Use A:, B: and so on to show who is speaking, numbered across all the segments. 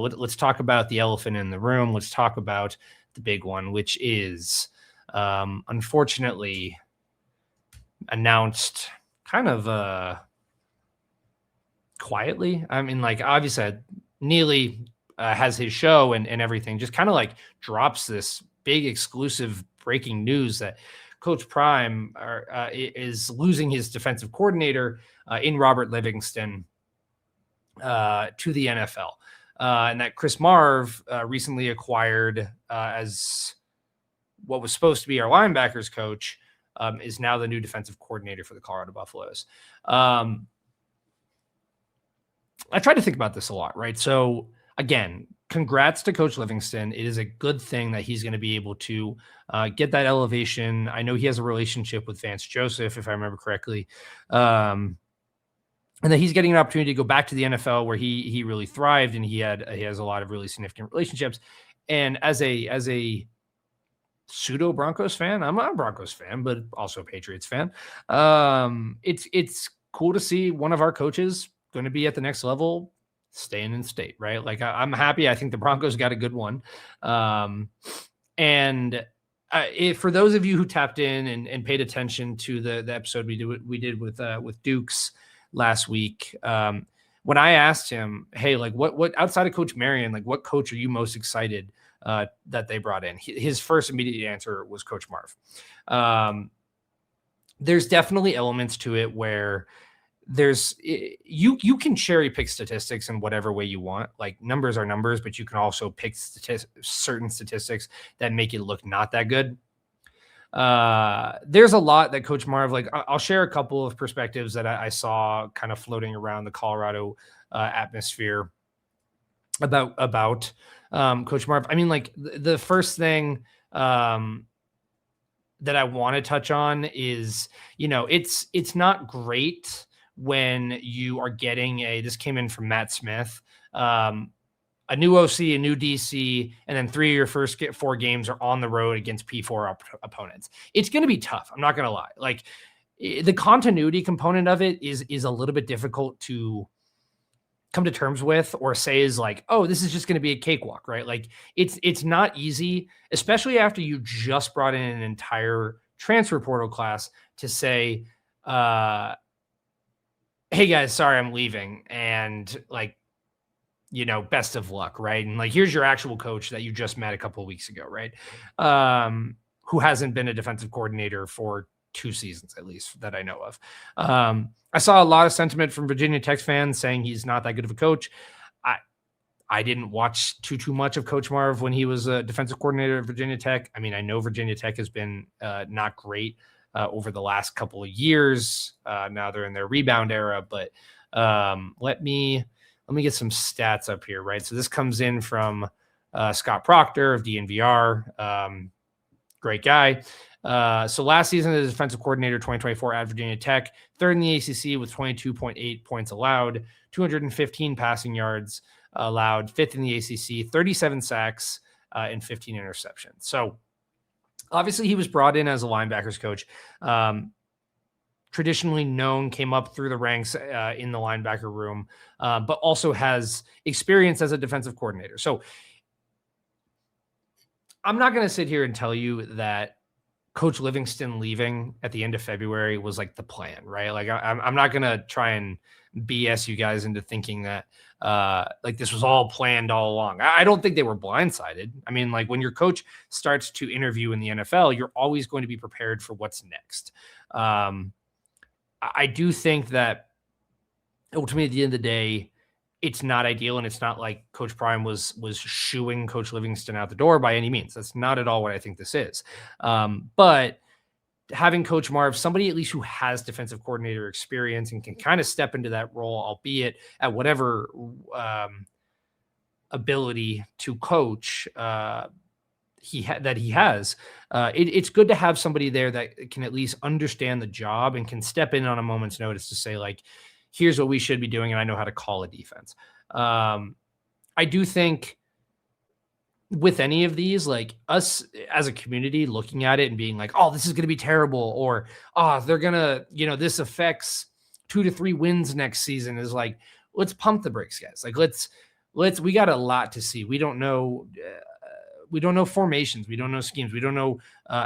A: Let's talk about the elephant in the room. Let's talk about the big one, which is unfortunately announced kind of quietly. I mean, like, obviously Neely has his show and everything, just kind of like drops this big exclusive breaking news that Coach Prime is losing his defensive coordinator in Robert Livingston to the NFL. And that Chris Marv recently acquired as what was supposed to be our linebackers coach is now the new defensive coordinator for the Colorado Buffaloes. I tried to think about this a lot, right? So again, congrats to Coach Livingston. It is a good thing that he's going to be able to get that elevation. I know he has a relationship with Vance Joseph, if I remember correctly. And that he's getting an opportunity to go back to the NFL where he really thrived, and he has a lot of really significant relationships. And as a pseudo Broncos fan, I'm not a Broncos fan, but also a Patriots fan. It's cool to see one of our coaches going to be at the next level, staying in state, right? Like I'm happy. I think the Broncos got a good one. And for those of you who tapped in and paid attention to the episode we did with Dukes last week, when I asked him, hey, like what outside of Coach Marion, like what coach are you most excited that they brought in? His first immediate answer was Coach Marv. There's definitely elements to it where you can cherry pick statistics in whatever way you want. Like numbers are numbers, but you can also pick certain statistics that make it look not that good. There's a lot that Coach Marv, like I'll share a couple of perspectives that I saw kind of floating around the Colorado atmosphere about Coach Marv. I mean, like the first thing that I want to touch on is, it's not great when you are getting this came in from Matt Smith, a new OC, a new DC, and then 3 of your first 4 games are on the road against P4 opponents. It's going to be tough. I'm not going to lie. Like the continuity component of it is a little bit difficult to come to terms with or say is like, oh, this is just going to be a cakewalk, right? Like it's not easy, especially after you just brought in an entire transfer portal class to say, hey guys, sorry, I'm leaving. And like, best of luck, right? And like, here's your actual coach that you just met a couple of weeks ago, right? Who hasn't been a defensive coordinator for 2 seasons, at least that I know of. I saw a lot of sentiment from Virginia Tech fans saying he's not that good of a coach. I didn't watch too much of Coach Marv when he was a defensive coordinator at Virginia Tech. I mean, I know Virginia Tech has been not great over the last couple of years. Now they're in their rebound era, but let me get some stats up here, right? So this comes in from Scott Proctor of DNVR. Great guy. So last season, the defensive coordinator 2024 at Virginia Tech, 3rd in the ACC with 22.8 points allowed, 215 passing yards allowed, 5th in the ACC, 37 sacks, and 15 interceptions. So obviously he was brought in as a linebackers coach. Traditionally known, came up through the ranks in the linebacker room, but also has experience as a defensive coordinator. So I'm not going to sit here and tell you that Coach Livingston leaving at the end of February was like the plan, right? Like I'm not going to try and BS you guys into thinking that like this was all planned all along. I don't think they were blindsided. I mean, like when your coach starts to interview in the NFL, you're always going to be prepared for what's next. I do think that ultimately at the end of the day, it's not ideal, and it's not like Coach Prime was shooing Coach Livingston out the door by any means. That's not at all what I think this is. But having Coach Marv, somebody at least who has defensive coordinator experience and can kind of step into that role, albeit at whatever ability to coach he has, it's good to have somebody there that can at least understand the job and can step in on a moment's notice to say, like, here's what we should be doing, and I know how to call a defense. I do think with any of these, like us as a community looking at it and being like, oh, this is going to be terrible, or, oh, they're going to, this affects 2 to 3 wins next season, is like, let's pump the brakes, guys. Like, let's we got a lot to see. We don't know. We don't know formations. We don't know schemes. We don't know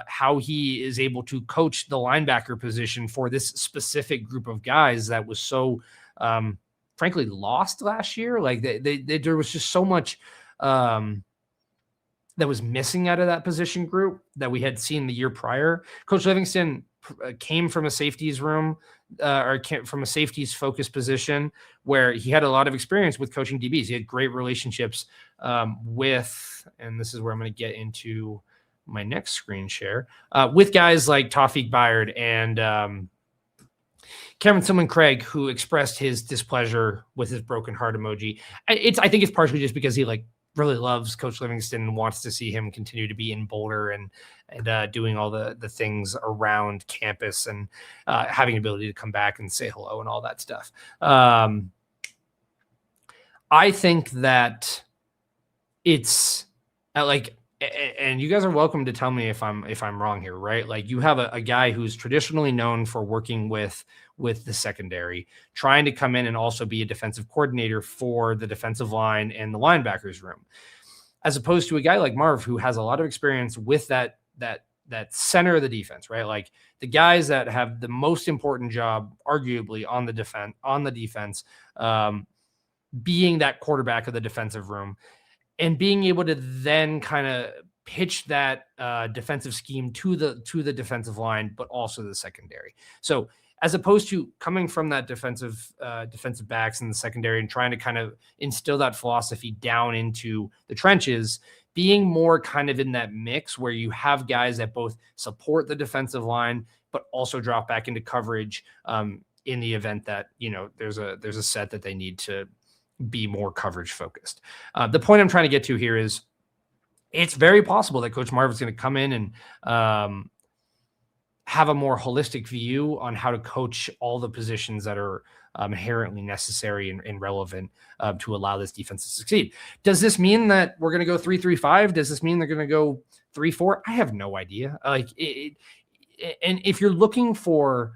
A: how he is able to coach the linebacker position for this specific group of guys that was so, frankly, lost last year. Like there was just so much that was missing out of that position group that we had seen the year prior. Coach Livingston came from a safeties room or came from a safeties focused position where he had a lot of experience with coaching DBs. He had great relationships with, and this is where I'm going to get into my next screen share, with guys like Tawfiq Bayard and Cameron Silman Craig, who expressed his displeasure with his broken heart emoji. I think it's partially just because he really loves Coach Livingston and wants to see him continue to be in Boulder and doing all the things around campus and having the ability to come back and say hello and all that stuff. I think that it's and you guys are welcome to tell me if I'm wrong here, right? Like you have a guy who's traditionally known for working with the secondary, trying to come in and also be a defensive coordinator for the defensive line and the linebackers room, as opposed to a guy like Marv, who has a lot of experience with that center of the defense, right? Like the guys that have the most important job, arguably on the defense, being that quarterback of the defensive room and being able to then kind of pitch that defensive scheme to the defensive line, but also the secondary. So as opposed to coming from that defensive backs in the secondary and trying to kind of instill that philosophy down into the trenches, being more kind of in that mix where you have guys that both support the defensive line, but also drop back into coverage in the event that, there's a set that they need to be more coverage focused. The point I'm trying to get to here is it's very possible that Coach Marv is going to come in and have a more holistic view on how to coach all the positions that are inherently necessary and relevant to allow this defense to succeed. Does this mean that we're going to go 3-3-5? Does this mean they're going to go 3-4? I have no idea. And if you're looking for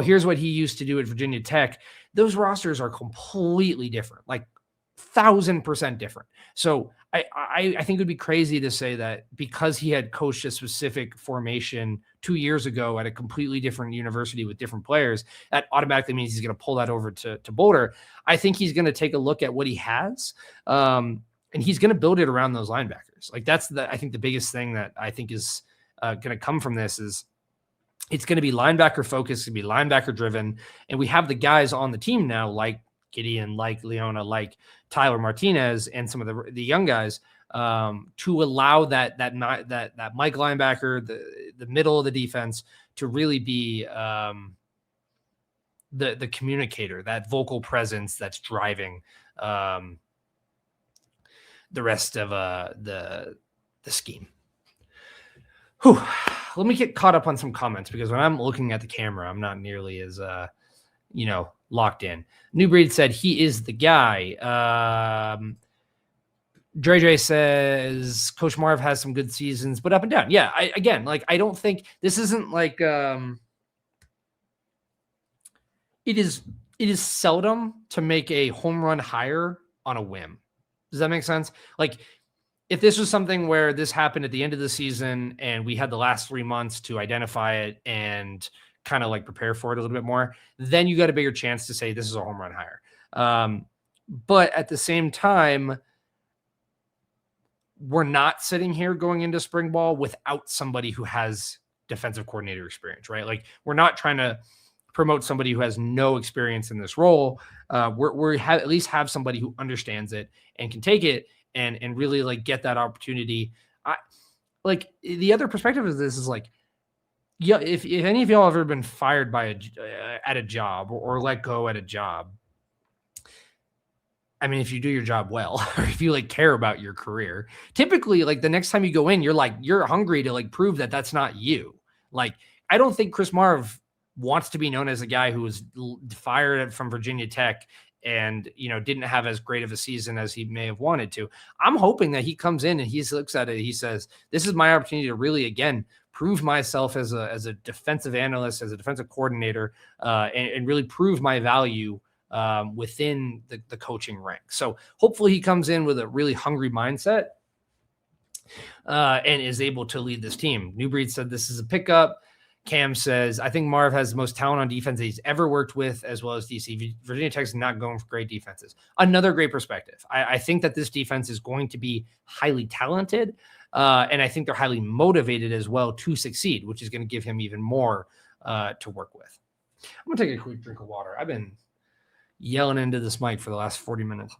A: here's what he used to do at Virginia Tech, those rosters are completely different, 1,000% different. So I think it would be crazy to say that because he had coached a specific formation 2 years ago at a completely different university with different players, that automatically means he's going to pull that over to Boulder. I think he's going to take a look at what he has, and he's going to build it around those linebackers. That's I think the biggest thing that I think is going to come from this is it's going to be linebacker focused, to be linebacker driven. And we have the guys on the team now, like Gideon, like Leona, like Tyler Martinez, and some of the young guys to allow that Mike linebacker, the middle of the defense, to really be the communicator, that vocal presence that's driving the rest of the scheme. Whew. Let me get caught up on some comments, because when I'm looking at the camera, I'm not nearly as, locked in. New Breed said he is the guy. Dre says Coach Marv has some good seasons, but up and down. Yeah. I don't think this isn't it is seldom to make a home run hire on a whim. Does that make sense? If this was something where this happened at the end of the season and we had the last 3 months to identify it and kind of prepare for it a little bit more, then you got a bigger chance to say this is a home run hire. But at the same time, we're not sitting here going into spring ball without somebody who has defensive coordinator experience, right? We're not trying to promote somebody who has no experience in this role. We at least have somebody who understands it and can take it and really get that opportunity. The other perspective of this is if any of y'all have ever been fired at a job or let go at a job, I mean, if you do your job well, or if you care about your career, typically the next time you go in, you're hungry to prove that that's not you. I don't think Chris Marv wants to be known as a guy who was fired from Virginia Tech and, didn't have as great of a season as he may have wanted to. I'm hoping that he comes in and he looks at it. He says, this is my opportunity to really, again, prove myself as a defensive analyst, as a defensive coordinator, and really prove my value within the coaching ranks. So hopefully he comes in with a really hungry mindset and is able to lead this team. New Breed said this is a pickup. Cam says, I think Marv has the most talent on defense that he's ever worked with, as well as DC. Virginia Tech's not going for great defenses. Another great perspective. I think that this defense is going to be highly talented, and I think they're highly motivated as well to succeed, which is going to give him even more to work with. I'm going to take a quick drink of water. I've been yelling into this mic for the last 40 minutes.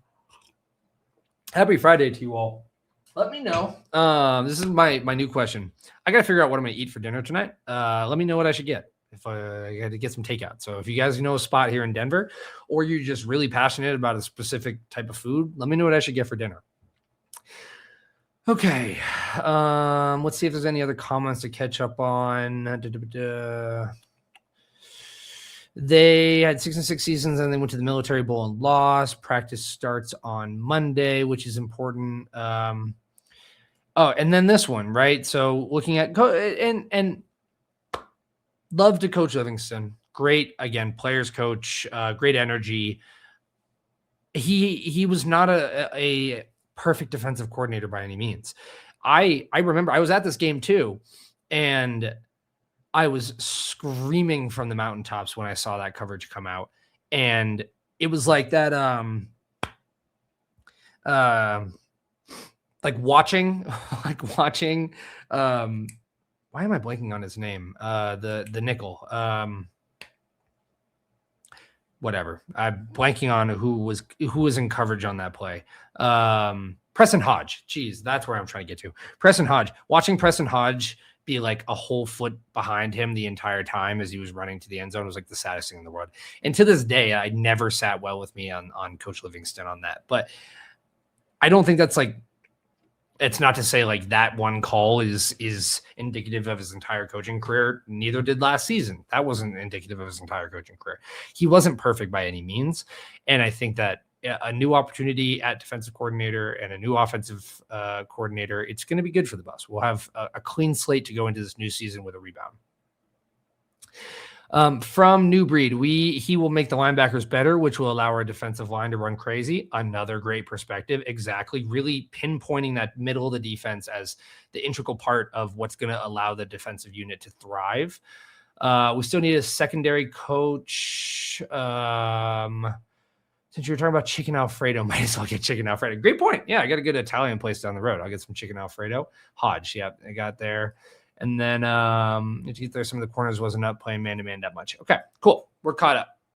A: Happy Friday to you all. Let me know. This is my new question. I got to figure out what I'm going to eat for dinner tonight. Let me know what I should get if I got to get some takeout. So if you guys know a spot here in Denver, or you're just really passionate about a specific type of food, let me know what I should get for dinner. Okay. Let's see if there's any other comments to catch up on. They had 6-6 seasons and they went to the Military Bowl and lost. Practice starts on Monday, which is important. And then this one, right? So looking at and love to Coach Livingston. Great, again, players coach, great energy. He was not a perfect defensive coordinator by any means. I remember I was at this game too, and I was screaming from the mountaintops when I saw that coverage come out. And it was like that, like watching, why am I blanking on his name? The nickel, whatever. I'm blanking on who was in coverage on that play. Preston Hodge. Jeez, that's where I'm trying to get to. Preston Hodge. Watching Preston Hodge be like a whole foot behind him the entire time as he was running to the end zone was like the saddest thing in the world. And to this day, I never sat well with me on Coach Livingston on that. But I don't think that's like, it's not to say like that one call is indicative of his entire coaching career. Neither did last season. That wasn't indicative of his entire coaching career. He wasn't perfect by any means. And I think that a new opportunity at defensive coordinator and a new offensive coordinator, it's going to be good for the Buffs. We'll have a clean slate to go into this new season with a rebound. From New Breed, he will make the linebackers better, which will allow our defensive line to run crazy. Another great perspective. Exactly. Really pinpointing that middle of the defense as the integral part of what's going to allow the defensive unit to thrive. We still need a secondary coach. Since you were talking about chicken Alfredo, might as well get chicken Alfredo. Great point. Yeah, I got a good Italian place down the road. I'll get some chicken Alfredo. Hodge, yeah, I got there. And then if you get there, some of the corners wasn't up playing man-to-man that much. Okay, cool. We're caught up.